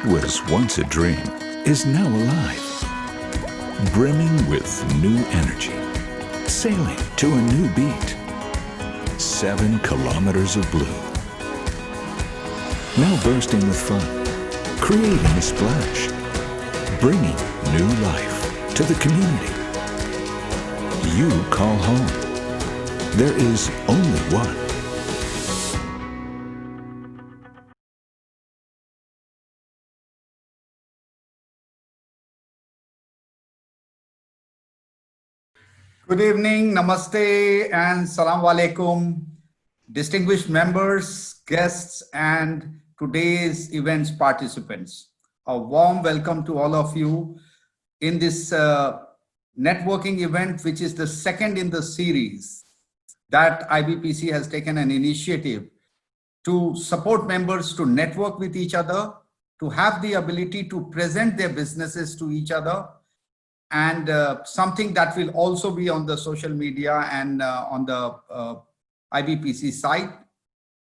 What was once a dream is now alive, brimming with new energy, sailing to a new beat. 7 kilometers of blue. Now bursting with fun, creating a splash, bringing new life to the community you call home. There is only one. Good evening, namaste, and salam alaikum, distinguished members, guests, and today's event's participants. A warm welcome to all of you in this networking event, which is the second in the series that IBPC has taken an initiative to support members to network with each other, to have the ability to present their businesses to each other, and something that will also be on the social media and on the IBPC site.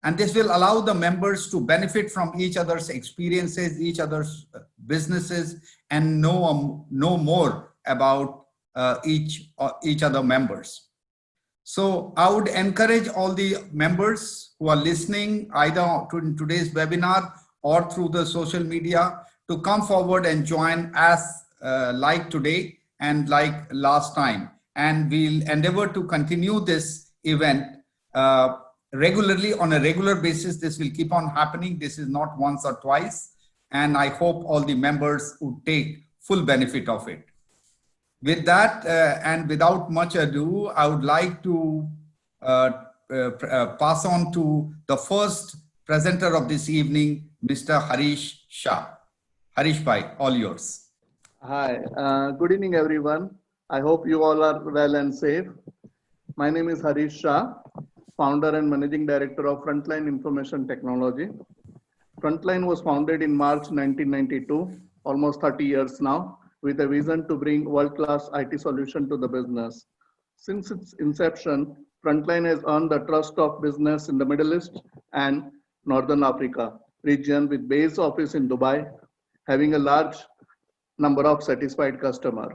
And this will allow the members to benefit from each other's experiences, each other's businesses, and know more about each other members. So I would encourage all the members who are listening either to today's webinar or through the social media to come forward and join as like today and like last time. And we'll endeavor to continue this event regularly on a regular basis. This will keep on happening. This is not once or twice. And I hope all the members would take full benefit of it. With that, and without much ado, I would like to pass on to the first presenter of this evening, Mr. Harish Shah. Harish Bhai, all yours. Hi, good evening everyone. I hope you all are well and safe. My name is Harish Shah, founder and managing director of Frontline Information Technology. Frontline was founded in March 1992, almost 30 years now, with a vision to bring world-class IT solution to the business. Since its inception, Frontline has earned the trust of business in the Middle East and Northern Africa region with base office in Dubai, having a large number of satisfied customers.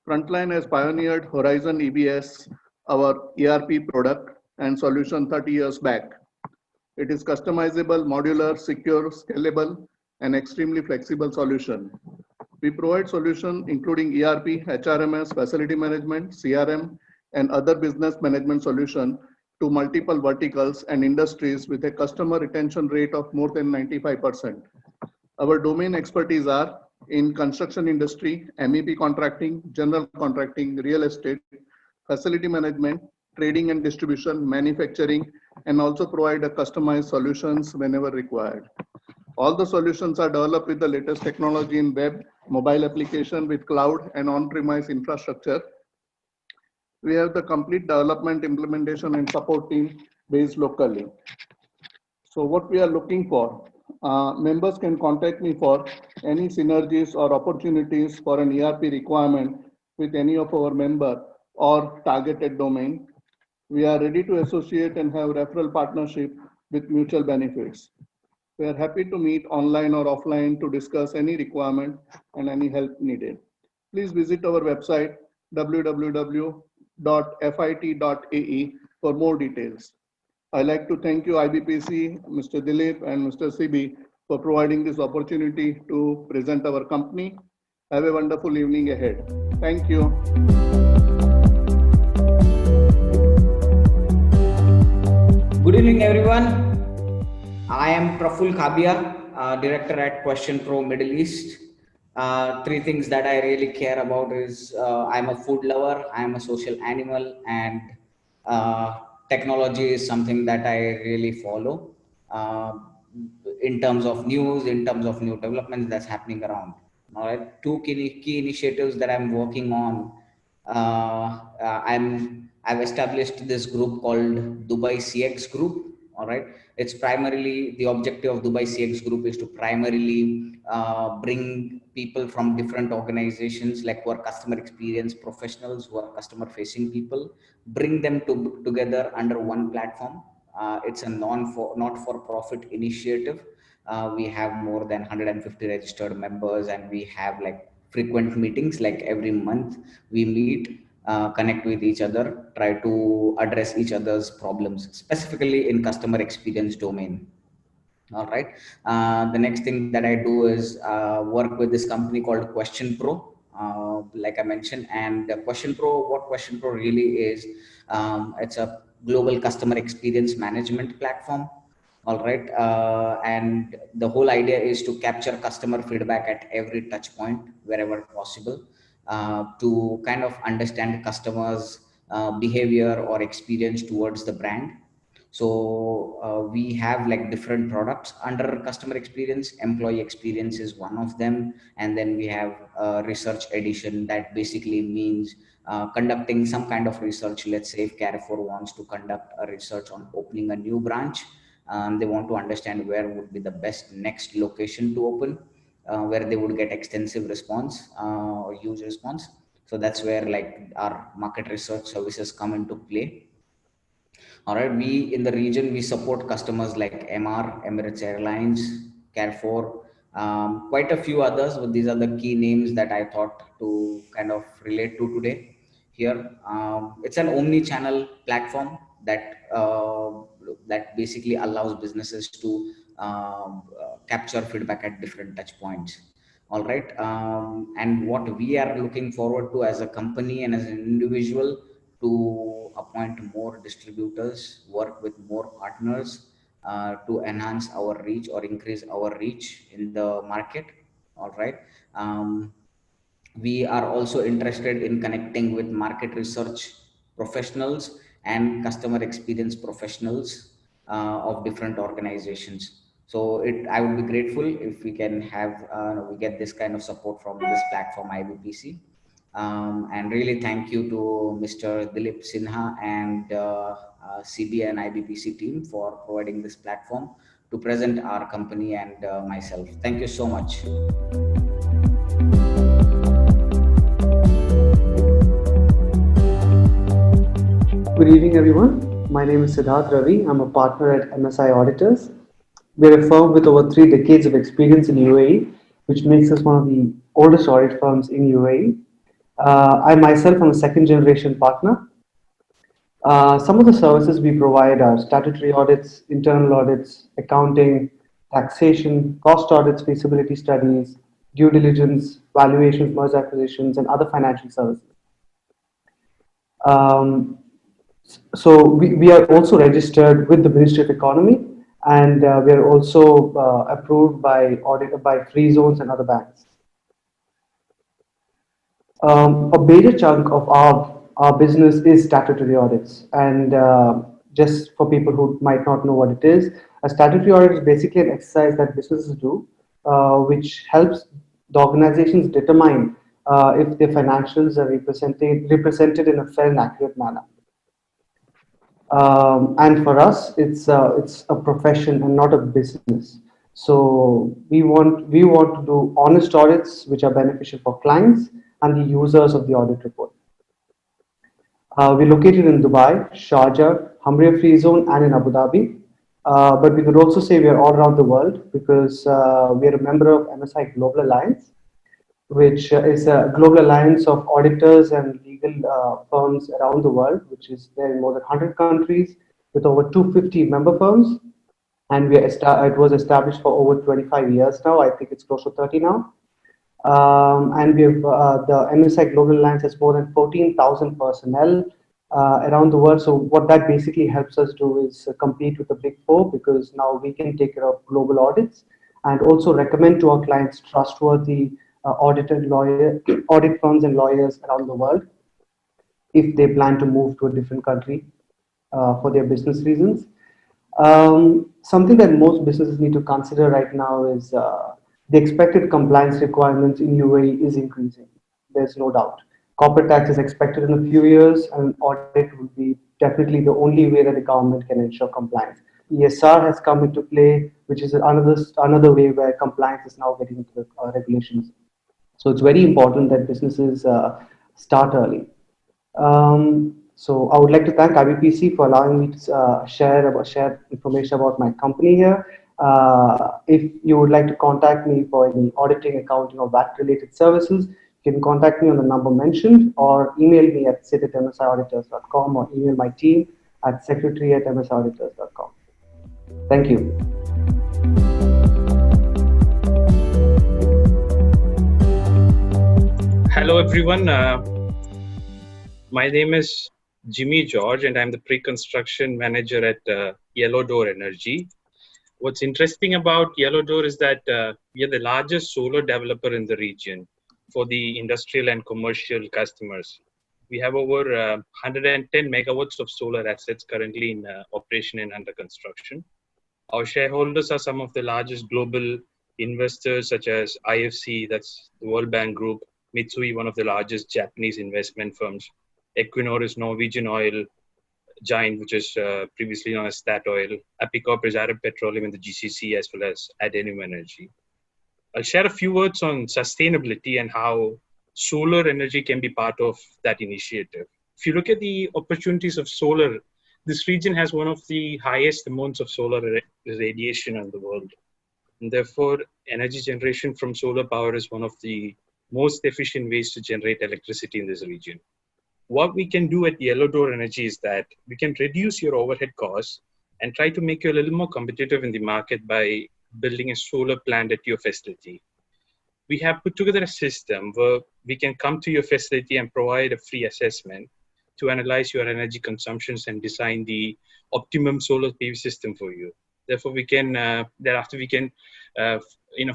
Frontline has pioneered Horizon EBS, our ERP product and solution 30 years back. It is customizable, modular, secure, scalable, and extremely flexible solution. We provide solutions including ERP, HRMS, facility management, CRM, and other business management solutions to multiple verticals and industries with a customer retention rate of more than 95%. Our domain expertise are in construction industry, MEP contracting, general contracting, real estate, facility management, trading and distribution, manufacturing, and also provide a customized solutions whenever required. All the solutions are developed with the latest technology in web, mobile application with cloud and on-premise infrastructure. We have the complete development, implementation, and support team based locally. So what we are looking for, members can contact me for any synergies or opportunities for an ERP requirement with any of our member or targeted domain. We are ready to associate and have referral partnership with mutual benefits. We are happy to meet online or offline to discuss any requirement and any help needed. Please visit our website www.fit.ae for more details. I'd like to thank you IBPC, Mr. Dilip and Mr. Sibi for providing this opportunity to present our company. Have a wonderful evening ahead. Thank you. Good evening everyone. I am Praful Khabia, Director at Question Pro Middle East. 3 things that I really care about is I'm a food lover, I'm a social animal, and technology is something that I really follow in terms of news, in terms of new developments that's happening around. All right, 2 key initiatives that I'm working on. I've established this group called Dubai CX Group. All right, it's primarily the objective of Dubai CX Group is to primarily bring people from different organizations, like who are customer experience professionals, who are customer facing people, bring them together under one platform. It's a not-for-profit initiative We have more than 150 registered members, and we have like frequent meetings. Like every month we meet, connect with each other, try to address each other's problems, specifically in customer experience domain. All right. The next thing that I do is work with this company called Question Pro, like I mentioned. And Question Pro, what Question Pro really is, it's a global customer experience management platform. All right. And the whole idea is to capture customer feedback at every touch point, wherever possible, to kind of understand customers' behavior or experience towards the brand. So we have like different products under customer experience. Employee experience is one of them, and then we have research edition. That basically means conducting some kind of research. Let's say if Carrefour wants to conduct a research on opening a new branch, they want to understand where would be the best next location to open, where they would get extensive response or huge response. So that's where like our market research services come into play. All right, we in the region, we support customers like MR, Emirates Airlines, Carrefour, quite a few others, but these are the key names that I thought to kind of relate to today here. It's an omni-channel platform that basically allows businesses to capture feedback at different touch points. All right, and what we are looking forward to as a company and as an individual, to appoint more distributors, work with more partners to enhance our reach or increase our reach in the market. All right. We are also interested in connecting with market research professionals and customer experience professionals of different organizations. So I would be grateful if we can have, we get this kind of support from this platform IBPC. And really thank you to Mr. Dilip Sinha and CBA and IBPC team for providing this platform to present our company and myself. Thank you so much. Good evening, everyone. My name is Siddharth Ravi. I'm a partner at MSI Auditors. We're a firm with over 3 decades of experience in UAE, which makes us one of the oldest audit firms in UAE. I myself am a second generation partner. Some of the services we provide are statutory audits, internal audits, accounting, taxation, cost audits, feasibility studies, due diligence, valuations, merger acquisitions, and other financial services. So we are also registered with the Ministry of Economy, and we are also approved by free zones and other banks. A major chunk of our business is statutory audits, and just for people who might not know what it is, a statutory audit is basically an exercise that businesses do, which helps the organizations determine if their financials are represented in a fair and accurate manner. And for us, it's a profession and not a business. So we want to do honest audits which are beneficial for clients and the users of the audit report. We're located in Dubai, Sharjah, Hamriyah Free Zone, and in Abu Dhabi. But we could also say we are all around the world because we are a member of MSI Global Alliance, which is a global alliance of auditors and legal firms around the world, which is there in more than 100 countries with over 250 member firms. And it was established for over 25 years now. I think it's close to 30 now. And we have the MSI Global Alliance has more than 14,000 personnel around the world. So what that basically helps us do is compete with the Big Four, because now we can take care of global audits and also recommend to our clients trustworthy audit firms and lawyers around the world if they plan to move to a different country for their business reasons. Something that most businesses need to consider right now is the expected compliance requirements in UAE is increasing. There's no doubt. Corporate tax is expected in a few years, and audit will be definitely the only way that the government can ensure compliance. ESR has come into play, which is another way where compliance is now getting into the regulations. So it's very important that businesses start early. So I would like to thank IBPC for allowing me to share information about my company here. If you would like to contact me for any auditing, accounting, or VAT-related services, you can contact me on the number mentioned or email me at sid@msiauditors.com or email my team at secretary@msiauditors.com. Thank you. Hello, everyone. My name is Jimmy George, and I'm the pre-construction manager at Yellow Door Energy. What's interesting about Yellow Door is that we are the largest solar developer in the region for the industrial and commercial customers. We have over 110 megawatts of solar assets currently in operation and under construction. Our shareholders are some of the largest global investors such as IFC, that's the World Bank Group, Mitsui, one of the largest Japanese investment firms, Equinor is Norwegian oil giant, which is previously known as Statoil, Epicor is Arab Petroleum and the GCC, as well as Adenium Energy. I'll share a few words on sustainability and how solar energy can be part of that initiative. If you look at the opportunities of solar, this region has one of the highest amounts of solar radiation in the world. And therefore, energy generation from solar power is one of the most efficient ways to generate electricity in this region. What we can do at Yellow Door Energy is that we can reduce your overhead costs and try to make you a little more competitive in the market by building a solar plant at your facility. We have put together a system where we can come to your facility and provide a free assessment to analyze your energy consumptions and design the optimum solar PV system for you. Therefore, we can thereafter we can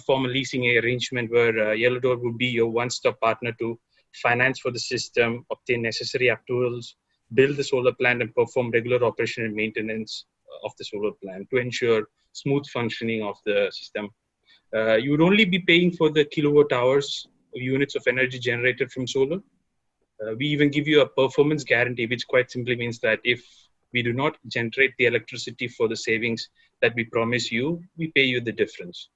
form a leasing arrangement where Yellow Door will be your one-stop partner to finance for the system, obtain necessary approvals, build the solar plant, and perform regular operation and maintenance of the solar plant to ensure smooth functioning of the system. You would only be paying for the kilowatt hours or units of energy generated from solar. We even give you a performance guarantee, which quite simply means that if we do not generate the electricity for the savings that we promise you, we pay you the difference.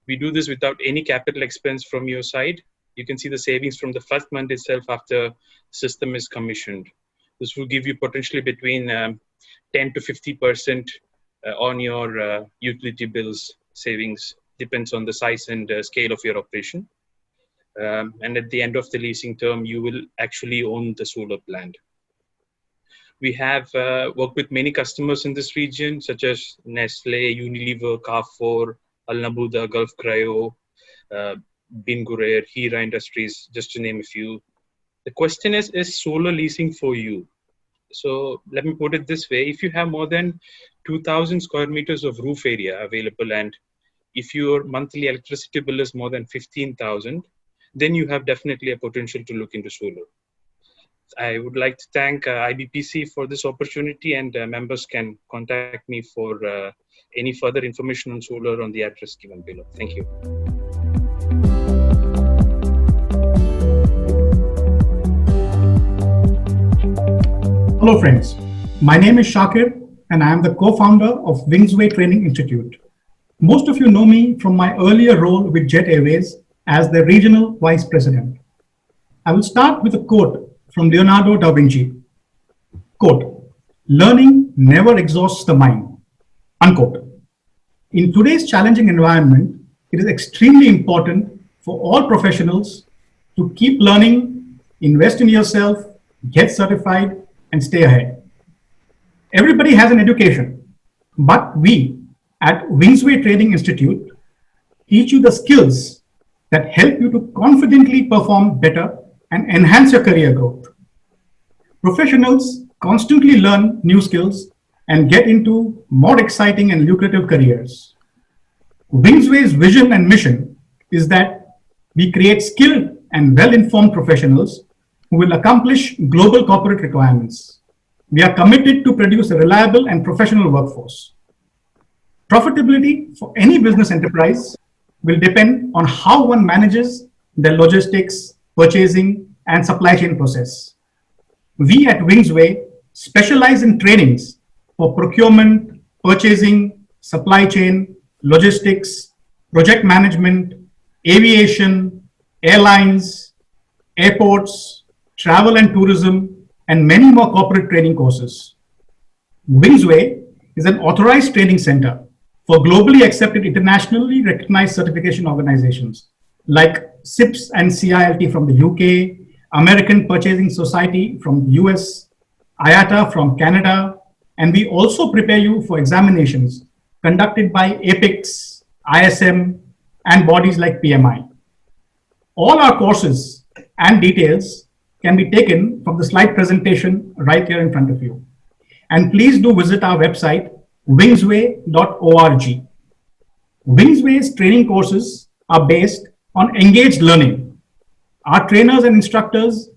We do this without any capital expense from your side. You can see the savings from the first month itself after the system is commissioned. This will give you potentially between 10 to 50% on your utility bills savings, depends on the size and scale of your operation. And at the end of the leasing term, you will actually own the solar plant. We have worked with many customers in this region, such as Nestle, Unilever, Carrefour, Al Nabuda, Gulf Cryo, Bin Gurair, Hira Industries, just to name a few. The question is solar leasing for you? So let me put it this way. If you have more than 2,000 square meters of roof area available, and if your monthly electricity bill is more than 15,000, then you have definitely a potential to look into solar. I would like to thank IBPC for this opportunity, and members can contact me for any further information on solar on the address given below. Thank you. Hello friends, my name is Shakir and I am the co-founder of Wingsway Training Institute. Most of you know me from my earlier role with Jet Airways as the regional vice president. I will start with a quote from Leonardo da Vinci. Quote, "Learning never exhausts the mind." Unquote. In today's challenging environment, it is extremely important for all professionals to keep learning, invest in yourself, get certified, and stay ahead. Everybody has an education, but we at Wingsway Training Institute teach you the skills that help you to confidently perform better and enhance your career growth. Professionals constantly learn new skills and get into more exciting and lucrative careers. Wingsway's vision and mission is that we create skilled and well-informed professionals who will accomplish global corporate requirements. We are committed to produce a reliable and professional workforce. Profitability for any business enterprise will depend on how one manages their logistics, purchasing, and supply chain process. We at Wingsway specialize in trainings for procurement, purchasing, supply chain, logistics, project management, aviation, airlines, airports, travel and tourism, and many more corporate training courses. Wingsway is an authorized training center for globally accepted, internationally recognized certification organizations like CIPS and CILT from the UK, American Purchasing Society from the US, IATA from Canada, and we also prepare you for examinations conducted by APICS, ISM, and bodies like PMI. All our courses and details can be taken from the slide presentation right here in front of you. And please do visit our website, wingsway.org. Wingsway's training courses are based on engaged learning. Our trainers and instructors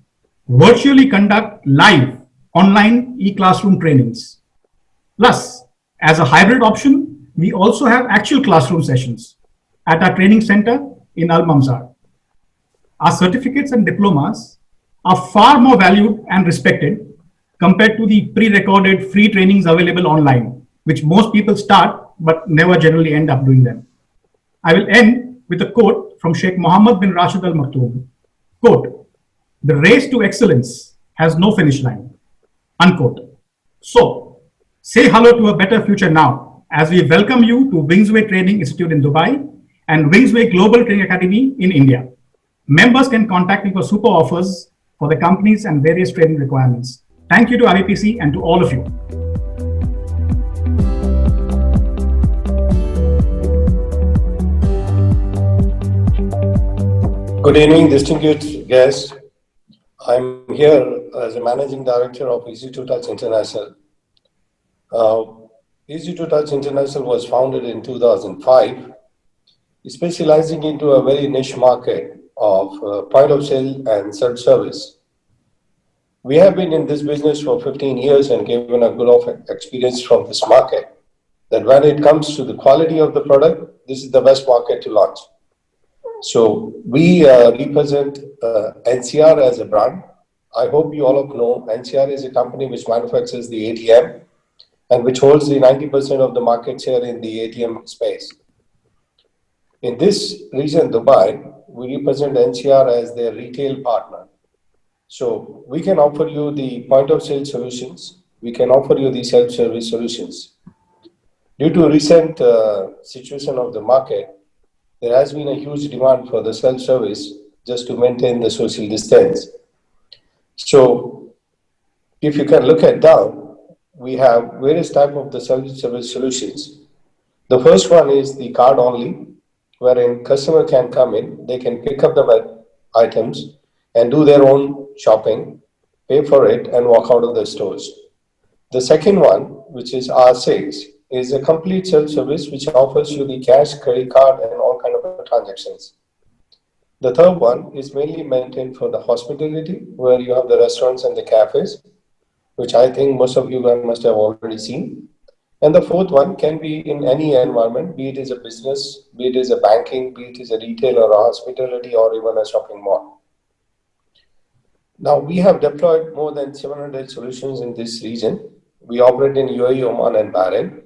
virtually conduct live online e-classroom trainings. Plus, as a hybrid option, we also have actual classroom sessions at our training center in Al Mamzar. Our certificates and diplomas are far more valued and respected compared to the pre-recorded free trainings available online, which most people start but never generally end up doing them. I will end with a quote from Sheikh Mohammed bin Rashid Al Maktoum. Quote, "The race to excellence has no finish line." Unquote. So, say hello to a better future now as we welcome you to Wingsway Training Institute in Dubai and Wingsway Global Training Academy in India. Members can contact me for super offers for the companies and various training requirements. Thank you to IBPC and to all of you. Good evening, distinguished guests. I'm here as a managing director of Easy2Touch International. Easy2Touch International was founded in 2005, specializing into a very niche market of point of sale and self-service. We have been in this business for 15 years and given a good of experience from this market that when it comes to the quality of the product, this is the best market to launch. So we represent NCR as a brand. I hope you all know NCR is a company which manufactures the ATM and which holds the 90% of the market share in the ATM space. In this region, Dubai, we represent NCR as their retail partner. So we can offer you the point of sale solutions. We can offer you the self-service solutions. Due to recent situation of the market, there has been a huge demand for the self-service just to maintain the social distance. So if you can look at down, we have various types of the self-service solutions. The first one is the card only, wherein customer can come in, they can pick up the items and do their own shopping, pay for it and walk out of the stores. The second one, which is R6, is a complete self-service which offers you the cash, credit card and all kind of transactions. The third one is mainly maintained for the hospitality, where you have the restaurants and the cafes, which I think most of you must have already seen. And the fourth one can be in any environment, be it is a business, be it is a banking, be it is a retail or a hospitality or even a shopping mall. Now we have deployed more than 700 solutions in this region. We operate in UAE, Oman and Bahrain.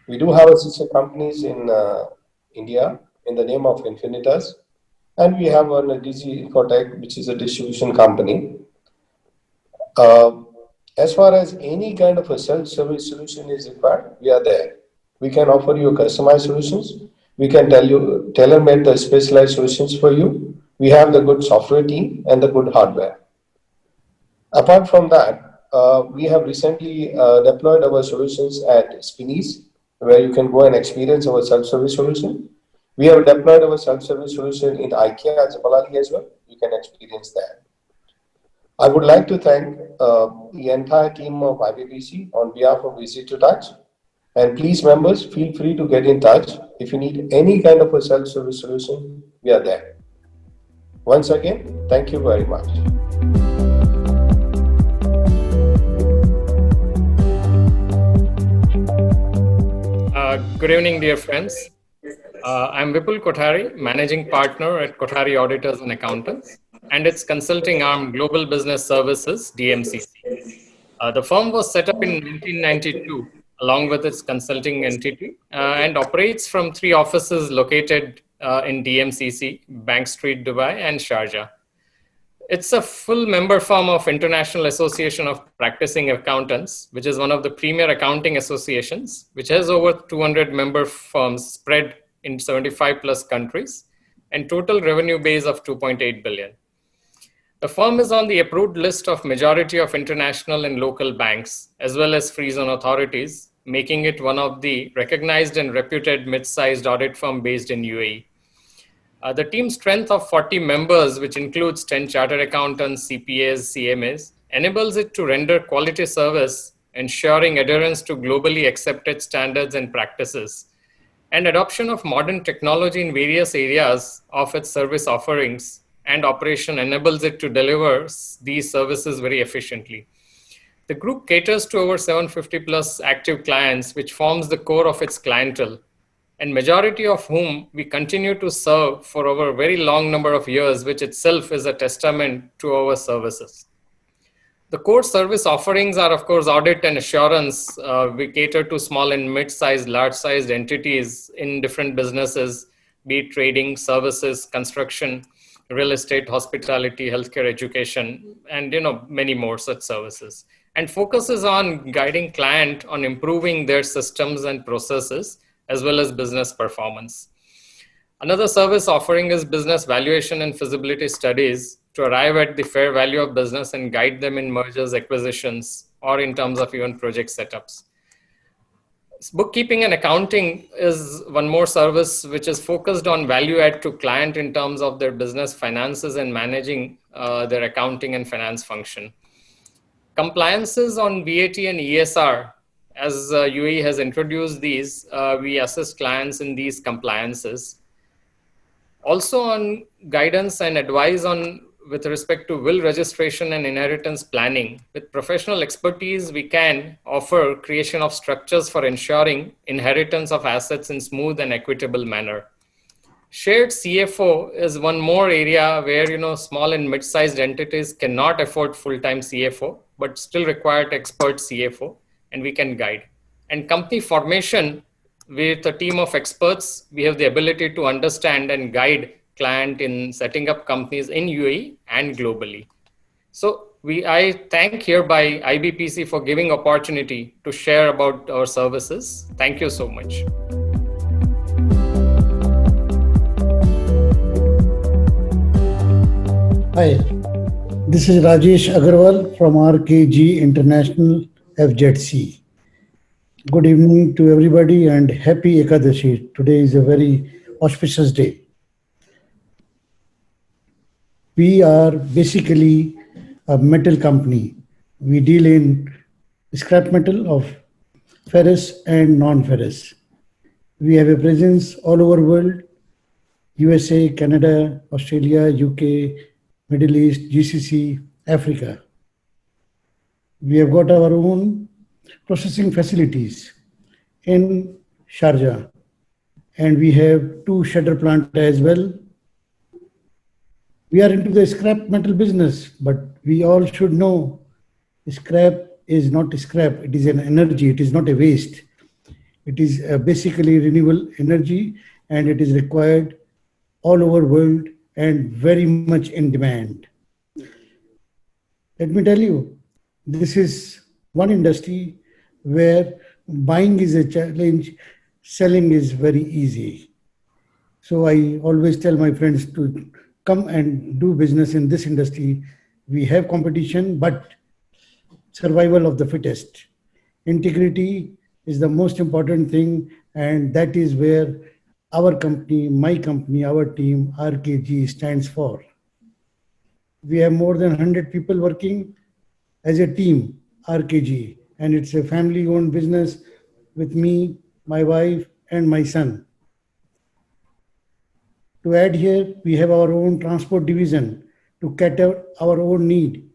We do have sister companies in India in the name of Infinitas. And we have a DG Infotech, which is a distribution company. As far as any kind of a self-service solution is required, we are there. We can offer you customized solutions. We can tell you tailor-made the specialized solutions for you. We have the good software team and the good hardware. Apart from that, we have recently deployed our solutions at Spinneys, where you can go and experience our self-service solution. We have deployed our self-service solution in IKEA as Balali as well. You can experience that. I would like to thank the entire team of IBPC on behalf of Easy2Touch. And please, members, feel free to get in touch. If you need any kind of a self-service solution, we are there. Once again, thank you very much. Good evening, dear friends. I'm Vipul Kothari, Managing Partner at Kothari Auditors and Accountants, and its consulting arm, Global Business Services, DMCC. The firm was set up in 1992, along with its consulting entity, and operates from 3 offices located in DMCC, Bank Street, Dubai, and Sharjah. It's a full member firm of International Association of Practicing Accountants, which is one of the premier accounting associations, which has over 200 member firms spread in 75 plus countries and total revenue base of 2.8 billion. The firm is on the approved list of majority of international and local banks, as well as free zone authorities, making it one of the recognized and reputed mid-sized audit firm based in UAE. The team strength of 40 members, which includes 10 chartered accountants, CPAs, CMAs, enables it to render quality service, ensuring adherence to globally accepted standards and practices, and adoption of modern technology in various areas of its service offerings and operation enables it to deliver these services very efficiently. The group caters to over 750 plus active clients, which forms the core of its clientele, and majority of whom we continue to serve for over a very long number of years, which itself is a testament to our services. The core service offerings are, of course, audit and assurance. We cater to small and mid-sized, large-sized entities in different businesses, be it trading, services, construction, real estate, hospitality, healthcare, education, and many more such services. And focuses on guiding client on improving their systems and processes, as well as business performance. Another service offering is business valuation and feasibility studies to arrive at the fair value of business and guide them in mergers, acquisitions, or in terms of even project setups. Bookkeeping and accounting is one more service which is focused on value add to client in terms of their business finances and managing their accounting and finance function. Compliances on VAT and ESR, as UAE has introduced these, we assist clients in these compliances. Also on guidance and advice on with respect to will registration and inheritance planning. With professional expertise, we can offer creation of structures for ensuring inheritance of assets in smooth and equitable manner. Shared CFO is one more area where small and mid-sized entities cannot afford full-time CFO, but still require expert CFO, and we can guide. And company formation, with a team of experts, we have the ability to understand and guide client in setting up companies in UAE and globally. So I thank hereby IBPC for giving opportunity to share about our services. Thank you so much. Hi, this is Rajesh Agarwal from RKG International FZC. Good evening to everybody and happy Ekadashi. Today is a very auspicious day. We are basically a metal company. We deal in scrap metal of ferrous and non-ferrous. We have a presence all over the world, USA, Canada, Australia, UK, Middle East, GCC, Africa. We have got our own processing facilities in Sharjah, and we have 2 shredder plants as well. We are into the scrap metal business, but we all should know scrap is not scrap. It is an energy. It is not a waste. It is basically renewable energy, and it is required all over the world and very much in demand. Let me tell you, this is one industry where buying is a challenge, selling is very easy. So I always tell my friends to come and do business in this industry. We have competition, but survival of the fittest. Integrity is the most important thing, and that is where our company, my company, our team, RKG stands for. We have more than 100 people working as a team, RKG, and it's a family-owned business with me, my wife, and my son. To add here, we have our own transport division to cater our own need.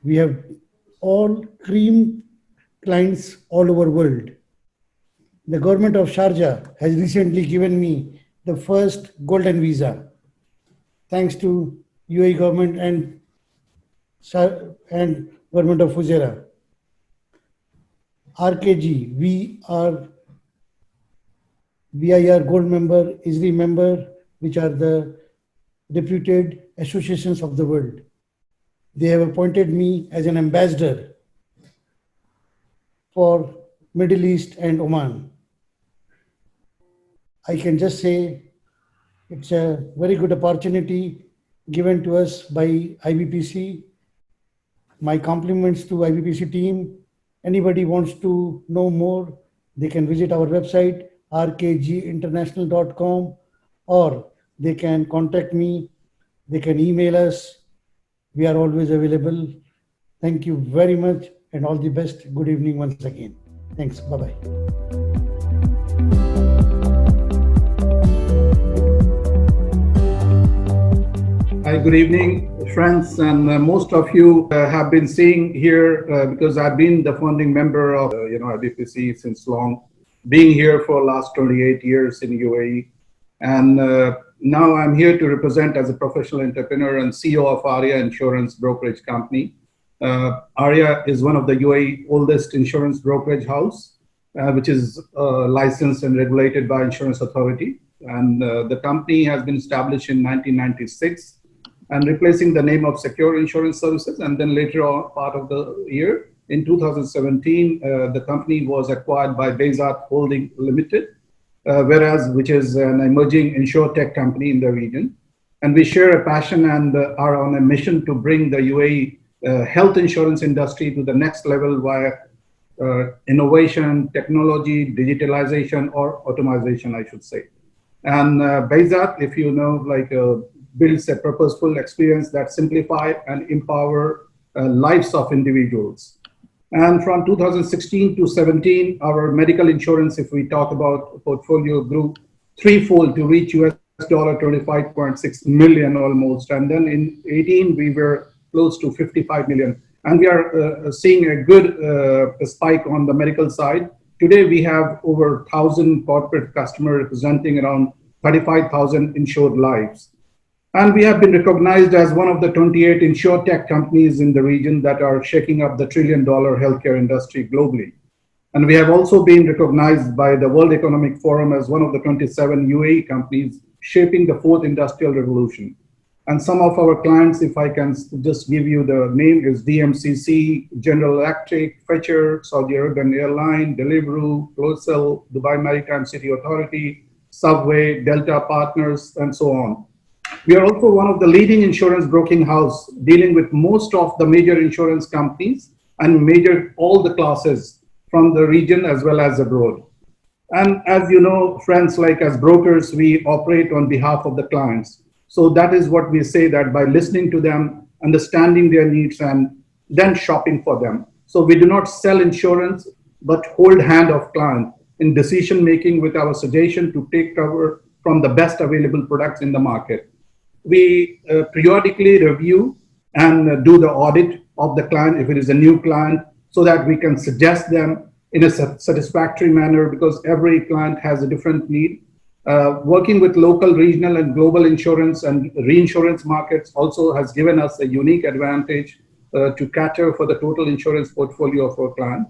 We have all cream clients all over the world. The government of Sharjah has recently given me the first golden visa, thanks to UAE government and government of Fujairah. RKG, we are BIR Gold member, ISRI member, which are the reputed associations of the world. they have appointed me as an ambassador for Middle East and Oman. I can just say it's a very good opportunity given to us by IBPC. My compliments to IBPC team. Anybody wants to know more, they can visit our website rkginternational.com, or they can contact me, they can email us. We are always available. Thank you very much and all the best. Good evening once again. Thanks. Bye-bye. Hi, good evening, friends, and most of you have been seeing here because I've been the founding member of IBPC since long, being here for last 28 years in UAE, and now I'm here to represent as a professional entrepreneur and CEO of Arya Insurance Brokerage Company. Arya is one of the UAE oldest insurance brokerage house, which is licensed and regulated by Insurance Authority, and the company has been established in 1996. And replacing the name of Secure Insurance Services. And then later on, part of the year, in 2017, the company was acquired by Bayzat Holding Limited, which is an emerging insurtech company in the region. And we share a passion and are on a mission to bring the UAE health insurance industry to the next level via innovation, technology, digitalization, or automation, I should say. And Bayzat, if you know, builds a purposeful experience that simplify and empower lives of individuals. And from 2016 to 17, our medical insurance, if we talk about portfolio, grew threefold to reach US $25.6 million almost. And then in 18, we were close to 55 million. And we are seeing a good spike on the medical side. Today, we have over 1,000 corporate customers representing around 35,000 insured lives. And we have been recognized as one of the 28 insurtech companies in the region that are shaking up the $1 trillion healthcare industry globally. And we have also been recognized by the World Economic Forum as one of the 27 UAE companies shaping the fourth industrial revolution. And some of our clients, if I can just give you the name, is DMCC, General Electric, Fetcher, Saudi Arabian Airline, Deliveroo, Closel, Dubai Maritime City Authority, Subway, Delta Partners, and so on. We are also one of the leading insurance broking house dealing with most of the major insurance companies and all the classes from the region as well as abroad. And as you know, friends, like as brokers, we operate on behalf of the clients. So that is what we say, that by listening to them, understanding their needs, and then shopping for them. So we do not sell insurance, but hold hand of client in decision making with our suggestion to take cover from the best available products in the market. We periodically review and do the audit of the client if it is a new client, so that we can suggest them in a satisfactory manner, because every client has a different need. Working with local, regional, and global insurance and reinsurance markets also has given us a unique advantage to cater for the total insurance portfolio of our client.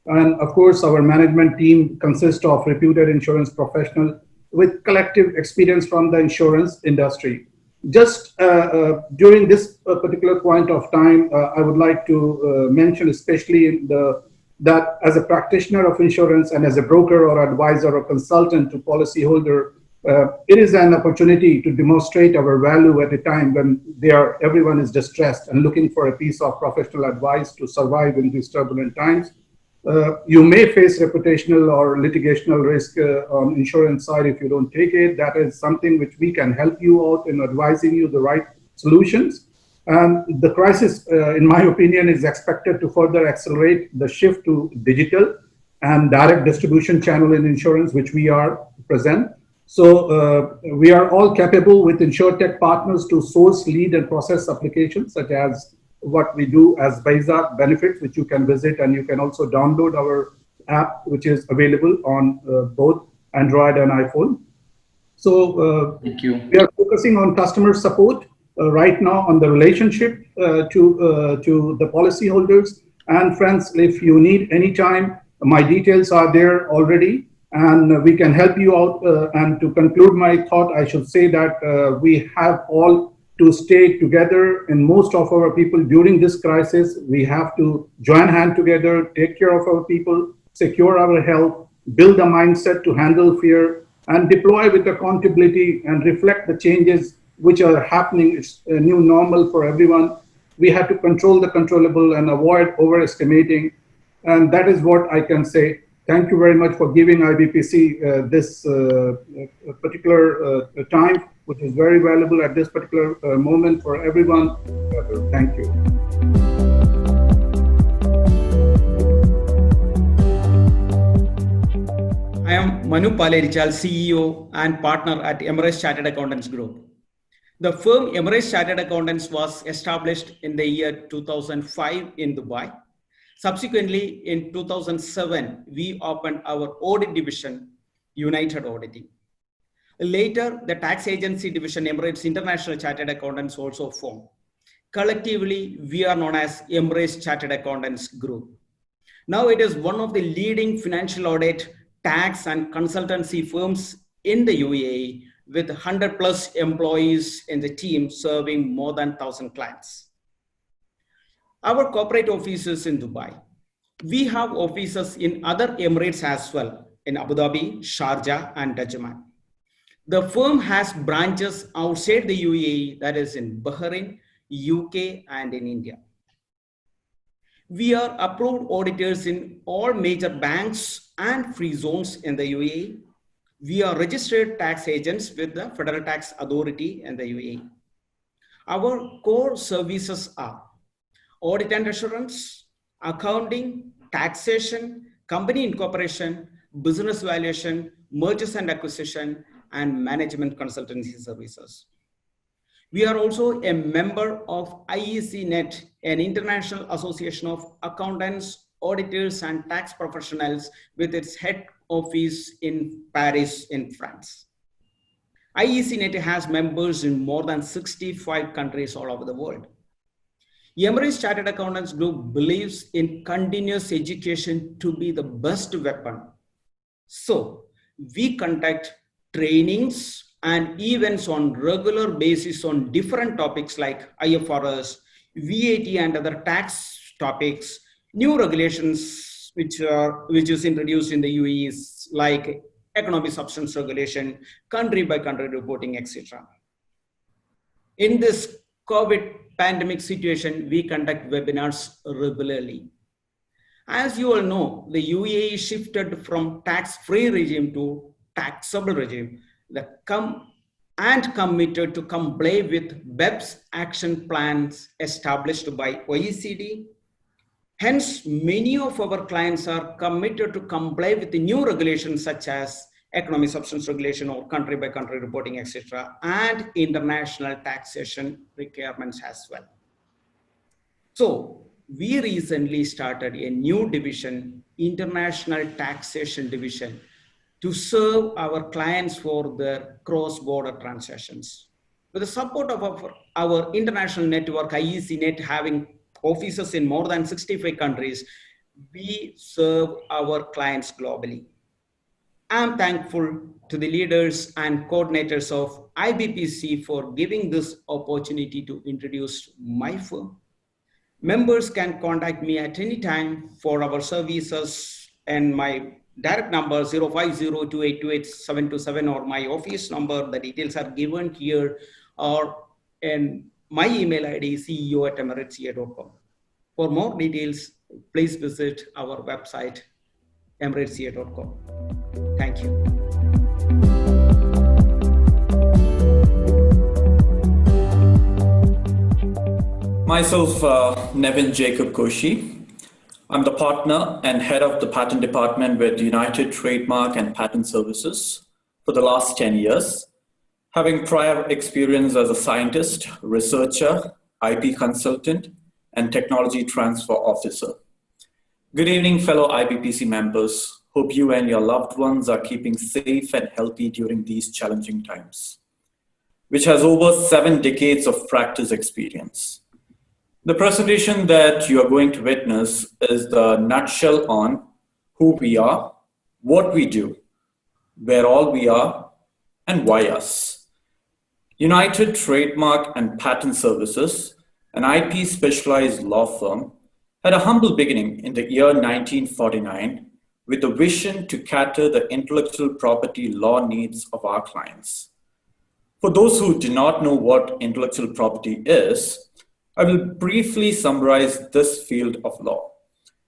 And of course, our management team consists of reputed insurance professionals with collective experience from the insurance industry. Just during this particular point of time, I would like to mention, especially that as a practitioner of insurance and as a broker or advisor or consultant to policyholder, it is an opportunity to demonstrate our value at a time when everyone is distressed and looking for a piece of professional advice to survive in these turbulent times. You may face reputational or litigational risk on insurance side if you don't take it. That is something which we can help you out in advising you the right solutions. And the crisis, in my opinion, is expected to further accelerate the shift to digital and direct distribution channel in insurance, which we are present. So we are all capable with InsurTech partners to source, lead, and process applications such as what we do as Bayzat Benefits, which you can visit, and you can also download our app, which is available on both Android and iPhone. So Thank you. We are focusing on customer support right now on the relationship to the policyholders. And friends, if you need any time, my details are there already, and we can help you out. And to conclude my thought, I should say that we have all to stay together, and most of our people during this crisis, we have to join hand together, take care of our people, secure our health, build a mindset to handle fear, and deploy with accountability and reflect the changes which are happening. It's a new normal for everyone. We have to control the controllable and avoid overestimating. And that is what I can say. Thank you very much for giving IBPC this particular time, which is very valuable at this particular moment for everyone. Thank you. I am Manu Palerichal, CEO and partner at Emirates Chartered Accountants Group. The firm Emirates Chartered Accountants was established in the year 2005 in Dubai. Subsequently, in 2007, we opened our audit division, United Auditing. Later, the tax agency division, Emirates International Chartered Accountants, also formed. Collectively, we are known as Emirates Chartered Accountants Group. Now it is one of the leading financial audit, tax and consultancy firms in the UAE, with 100 plus employees in the team serving more than 1,000 clients. Our corporate offices in Dubai. We have offices in other Emirates as well, in Abu Dhabi, Sharjah, and Dajman. The firm has branches outside the UAE, that is in Bahrain, UK, and in India. We are approved auditors in all major banks and free zones in the UAE. We are registered tax agents with the Federal Tax Authority in the UAE. Our core services are audit and assurance, accounting, taxation, company incorporation, business valuation, mergers and acquisition, and management consultancy services. We are also a member of IEC Net, an international association of accountants, auditors, and tax professionals with its head office in Paris in France. IEC Net has members in more than 65 countries all over the world. Emirates Chartered Accountants Group believes in continuous education to be the best weapon. So we conduct trainings and events on regular basis on different topics like IFRS, VAT and other tax topics, new regulations which is introduced in the UAE like economic substance regulation, country by country reporting, etc. In this COVID pandemic situation, we conduct webinars regularly. As you all know, the UAE shifted from tax-free regime to taxable regime. The committed to comply with BEPS action plans established by OECD. Hence, many of our clients are committed to comply with the new regulations such as economic substance regulation or country by country reporting, etc., and international taxation requirements as well. So we recently started a new division, International Taxation Division, to serve our clients for their cross-border transactions. With the support of our international network, IEC Net, having offices in more than 65 countries, we serve our clients globally. I'm thankful to the leaders and coordinators of IBPC for giving this opportunity to introduce my firm. Members can contact me at any time for our services, and my direct number 05028282727 or my office number. The details are given here, or in my email ID ceo@emiratesca.com. For more details, please visit our website emiratesca.com. Thank you. Myself, Nevin Jacob Koshi. I'm the partner and head of the patent department with United Trademark and Patent Services for the last 10 years, having prior experience as a scientist, researcher, IP consultant, and technology transfer officer. Good evening, fellow IBPC members. Hope you and your loved ones are keeping safe and healthy during these challenging times, which has over 7 decades of practice experience. The presentation that you are going to witness is the nutshell on who we are, what we do, where all we are, and why us. United Trademark and Patent Services, an IP specialized law firm, had a humble beginning in the year 1949 with a vision to cater the intellectual property law needs of our clients. For those who do not know what intellectual property is, I will briefly summarize this field of law.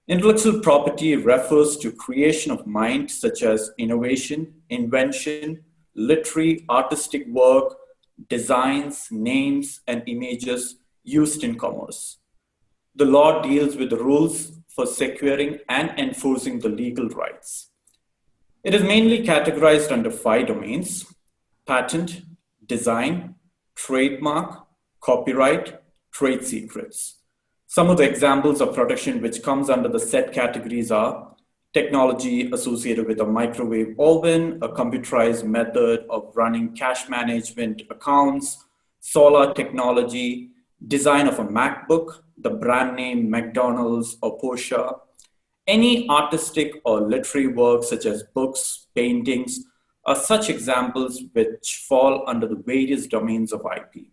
Intellectual property refers to creation of mind such as innovation, invention, literary, artistic work, designs, names, and images used in commerce. The law deals with the rules for securing and enforcing the legal rights. It is mainly categorized under 5 domains: patent, design, trademark, copyright, trade secrets. Some of the examples of protection which comes under the set categories are technology associated with a microwave oven, a computerized method of running cash management accounts, solar technology, design of a MacBook, the brand name McDonald's or Porsche, any artistic or literary work such as books, paintings, are such examples which fall under the various domains of IP.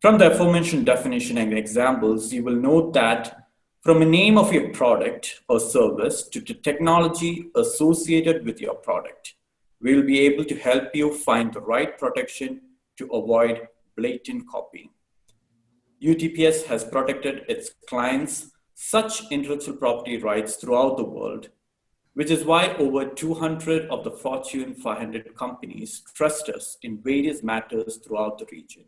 From the aforementioned definition and examples, you will note that from a name of your product or service to the technology associated with your product, we will be able to help you find the right protection to avoid blatant copying. UTPS has protected its clients' such intellectual property rights throughout the world, which is why over 200 of the Fortune 500 companies trust us in various matters throughout the region.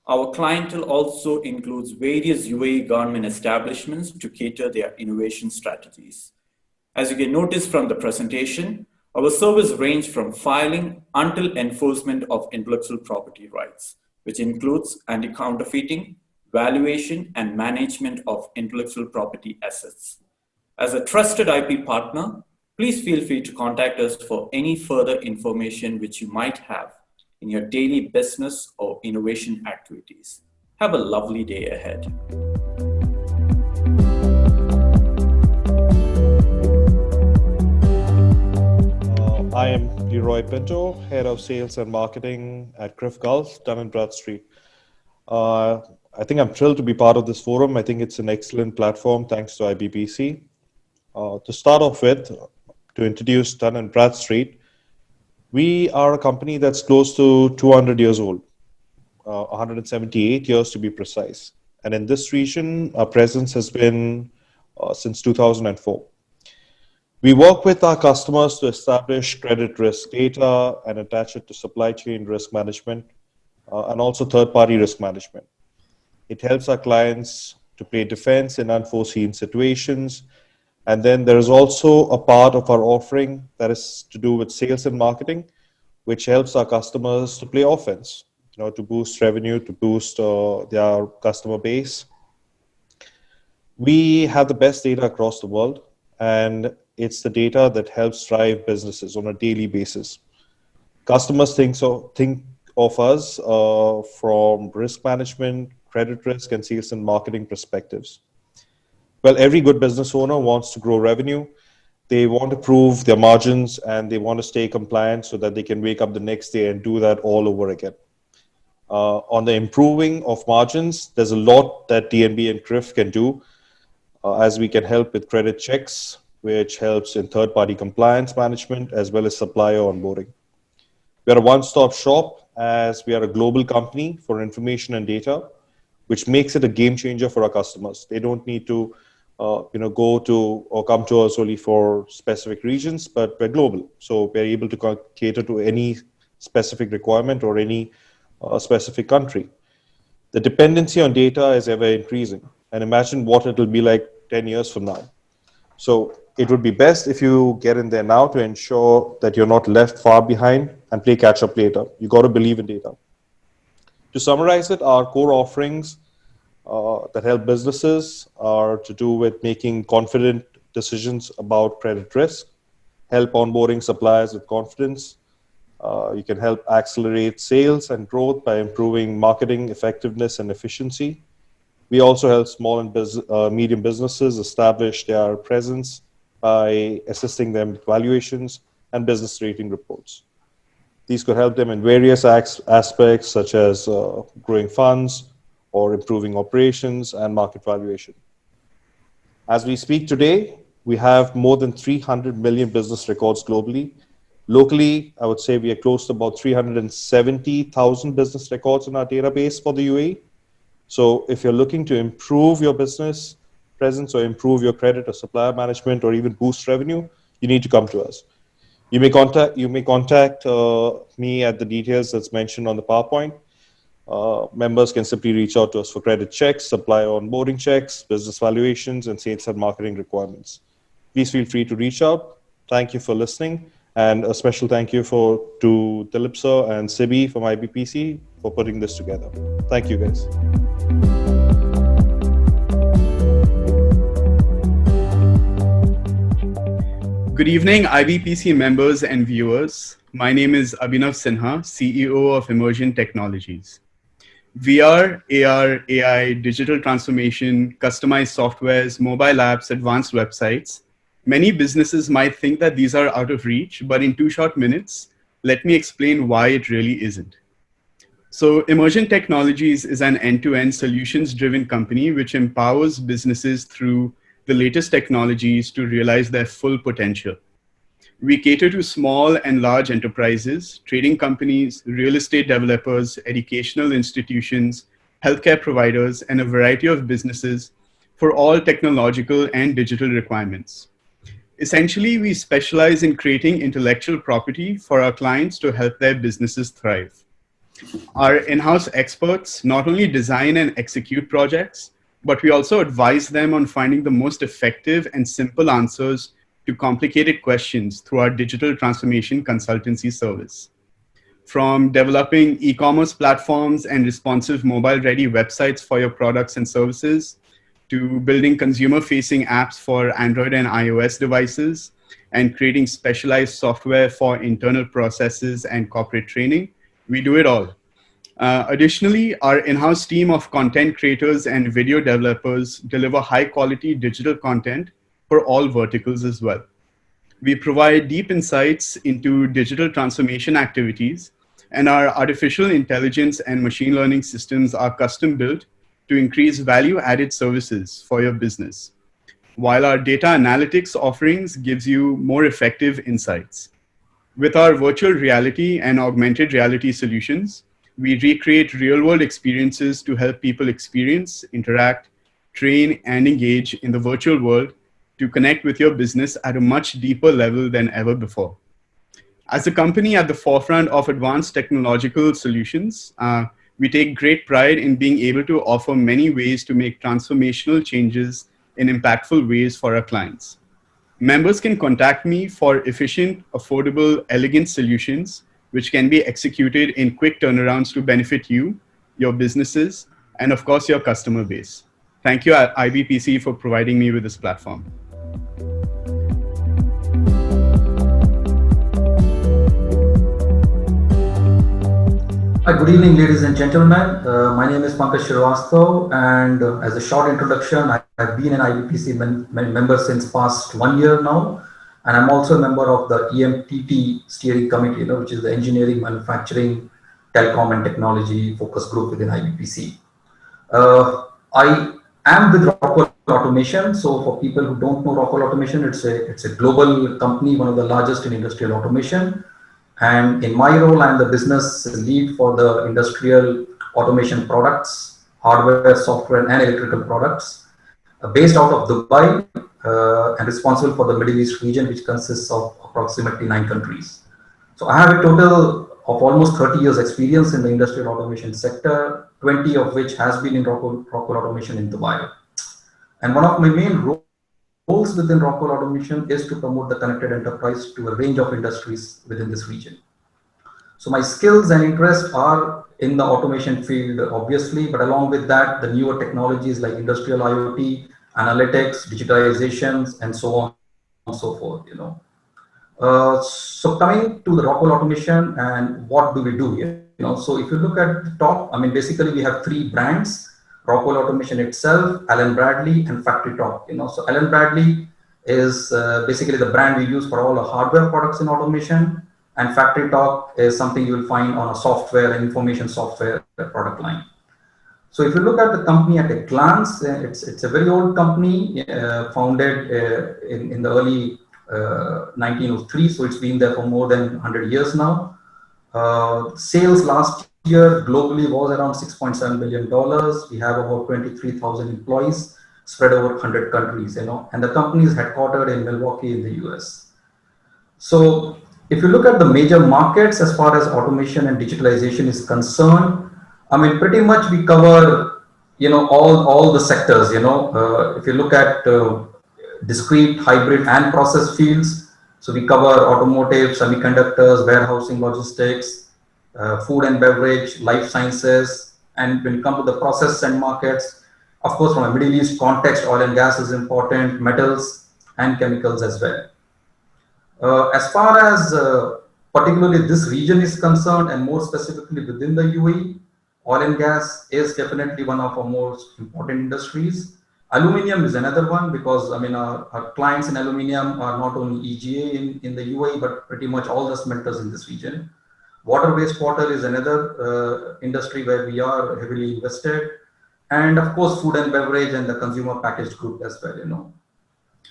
Our clientele also includes various UAE government establishments to cater their innovation strategies. As you can notice from the presentation, our service range from filing until enforcement of intellectual property rights, which includes anti-counterfeiting, valuation, and management of intellectual property assets. As a trusted IP partner, please feel free to contact us for any further information which you might have in your daily business or innovation activities. Have a lovely day ahead. I am Leroy Pinto, Head of Sales and Marketing at Griff Gulf, Dun & Bradstreet. I think I'm thrilled to be part of this forum. I think it's an excellent platform, thanks to IBPC. To start off with, to introduce Dun & Bradstreet, we are a company that's close to 200 years old, 178 years to be precise. And in this region, our presence has been since 2004. We work with our customers to establish credit risk data and attach it to supply chain risk management and also third-party risk management. It helps our clients to play defense in unforeseen situations. And then there is also a part of our offering that is to do with sales and marketing, which helps our customers to play offense, to boost revenue, to boost their customer base. We have the best data across the world, and it's the data that helps drive businesses on a daily basis. Customers think of us from risk management, credit risk, and sales and marketing perspectives. Well, every good business owner wants to grow revenue. They want to prove their margins, and they want to stay compliant so that they can wake up the next day and do that all over again. On the improving of margins, there's a lot that DNB and Griff can do, as we can help with credit checks, which helps in third-party compliance management, as well as supplier onboarding. We are a one-stop shop, as we are a global company for information and data, which makes it a game changer for our customers. They don't need to go to or come to us only for specific regions, but we're global. So we're able to cater to any specific requirement or any specific country. The dependency on data is ever increasing, and imagine what it will be like 10 years from now. So it would be best if you get in there now to ensure that you're not left far behind and play catch up later. You got to believe in data. To summarize it, our core offerings that help businesses are to do with making confident decisions about credit risk, help onboarding suppliers with confidence. You can help accelerate sales and growth by improving marketing effectiveness and efficiency. We also help small and medium businesses establish their presence by assisting them with valuations and business rating reports. These could help them in various aspects such as growing funds or improving operations and market valuation. As we speak today, we have more than 300 million business records globally. Locally, I would say we are close to about 370,000 business records in our database for the UAE. So if you're looking to improve your business presence or improve your credit or supplier management or even boost revenue, you need to come to us. You may contact me at the details that's mentioned on the PowerPoint. Members can simply reach out to us for credit checks, supplier onboarding checks, business valuations, and sales and marketing requirements. Please feel free to reach out. Thank you for listening. And a special thank you to Dilip sir and Sibi from IBPC for putting this together. Thank you, guys. Good evening, IBPC members and viewers. My name is Abhinav Sinha, CEO of Emergent Technologies. VR, AR, AI, digital transformation, customized softwares, mobile apps, advanced websites. Many businesses might think that these are out of reach, but in 2 short minutes, let me explain why it really isn't. So Emergent Technologies is an end-to-end solutions-driven company which empowers businesses through the latest technologies to realize their full potential. We cater to small and large enterprises, trading companies, real estate developers, educational institutions, healthcare providers, and a variety of businesses for all technological and digital requirements. Essentially, we specialize in creating intellectual property for our clients to help their businesses thrive. Our in-house experts not only design and execute projects, but we also advise them on finding the most effective and simple answers to complicated questions through our digital transformation consultancy service. From developing e-commerce platforms and responsive mobile-ready websites for your products and services, to building consumer-facing apps for Android and iOS devices, and creating specialized software for internal processes and corporate training, we do it all. Additionally, our in-house team of content creators and video developers deliver high-quality digital content for all verticals as well. We provide deep insights into digital transformation activities, and our artificial intelligence and machine learning systems are custom-built to increase value-added services for your business, while our data analytics offerings gives you more effective insights. With our virtual reality and augmented reality solutions, we recreate real-world experiences to help people experience, interact, train, and engage in the virtual world to connect with your business at a much deeper level than ever before. As a company at the forefront of advanced technological solutions, we take great pride in being able to offer many ways to make transformational changes in impactful ways for our clients. Members can contact me for efficient, affordable, elegant solutions, which can be executed in quick turnarounds to benefit you, your businesses, and of course, your customer base. Thank you, IBPC, for providing me with this platform. Good evening, ladies and gentlemen. My name is Pankaj Srivastava, and as a short introduction, I've been an IBPC member since past 1 year now, and I'm also a member of the EMTT steering committee, which is the Engineering, Manufacturing, Telecom and Technology focus group within IBPC. I am with Rockwell Automation. So for people who don't know Rockwell Automation, it's a global company, one of the largest in industrial automation. And in my role, I'm the business lead for the industrial automation products, hardware, software, and electrical products, based out of Dubai and responsible for the Middle East region, which consists of approximately 9 countries. So I have a total of almost 30 years experience in the industrial automation sector, 20 of which has been in Rockwell Automation in Dubai. And one of my main roles within Rockwell Automation is to promote the connected enterprise to a range of industries within this region. So my skills and interests are in the automation field, obviously, but along with that, the newer technologies like industrial IoT, analytics, digitizations, and so on and so forth, So coming to the Rockwell Automation and what do we do here? So if you look at the top, basically we have 3 brands: Rockwell Automation itself, Allen Bradley, and FactoryTalk. So Allen Bradley is basically the brand we use for all the hardware products in automation. And Factory Talk is something you will find on a software and information software product line. So if you look at the company at a glance, it's a very old company, founded in the early 1903. So it's been there for more than 100 years now. Sales last year globally was around $6.7 billion. We have about 23,000 employees spread over 100 countries, and the company is headquartered in Milwaukee in the US. So if you look at the major markets as far as automation and digitalization is concerned, I mean, pretty much we cover, all the sectors, if you look at discrete, hybrid and process fields. So we cover automotive, semiconductors, warehousing, logistics, food and beverage, life sciences. And when it comes to the process and markets, of course, from a Middle East context, oil and gas is important, metals and chemicals as well. As far as particularly this region is concerned, and more specifically within the UAE, oil and gas is definitely one of our most important industries. Aluminium is another one, because our clients in aluminium are not only EGA in the UAE, but pretty much all the smelters in this region. Water wastewater is another industry where we are heavily invested. And of course, food and beverage and the consumer packaged group as well,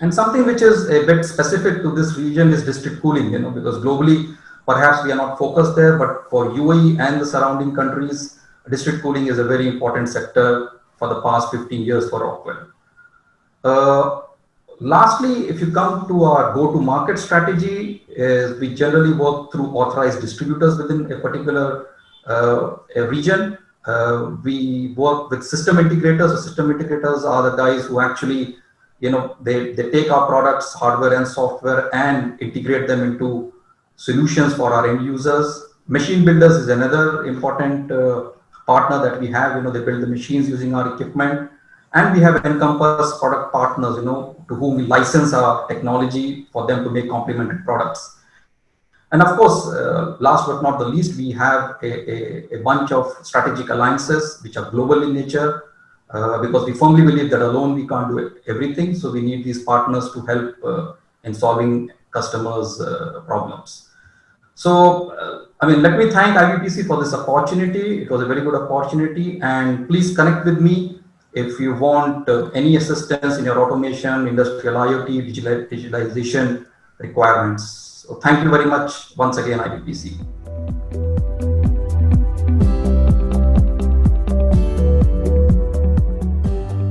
And something which is a bit specific to this region is district cooling, because globally, perhaps we are not focused there, but for UAE and the surrounding countries, district cooling is a very important sector for the past 15 years for Rockwell. Lastly, if you come to our go-to-market strategy, we generally work through authorized distributors within a particular region. We work with system integrators. So system integrators are the guys who actually, they take our products, hardware and software, and integrate them into solutions for our end users. Machine builders is another important partner that we have. They build the machines using our equipment. And we have Encompass product partners, to whom we license our technology for them to make complementary products. And of course, last but not the least, we have a bunch of strategic alliances which are global in nature, because we firmly believe that alone we can't do everything. So we need these partners to help in solving customers' problems. So, let me thank IBPC for this opportunity. It was a very good opportunity, and please connect with me if you want any assistance in your automation, industrial IoT, digitalization requirements. So thank you very much once again, IBPC.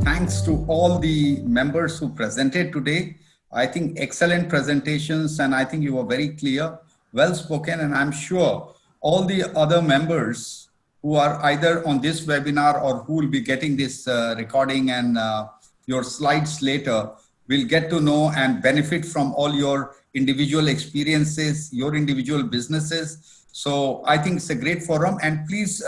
Thanks to all the members who presented today. I think excellent presentations, and I think you were very clear, well spoken, and I'm sure all the other members who are either on this webinar or who will be getting this recording and your slides later will get to know and benefit from all your individual experiences, your individual businesses. So I think it's a great forum, and please,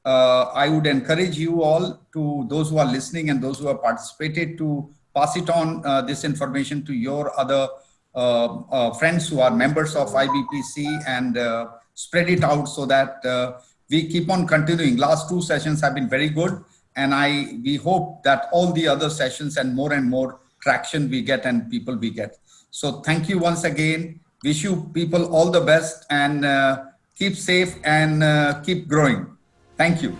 I would encourage you all, to those who are listening and those who have participated, to pass it on this information to your other friends who are members of IBPC, and spread it out so that we keep on continuing. Last two sessions have been very good, and we hope that all the other sessions and more traction we get and people we get. So thank you once again. Wish you people all the best, and keep safe and keep growing. Thank you.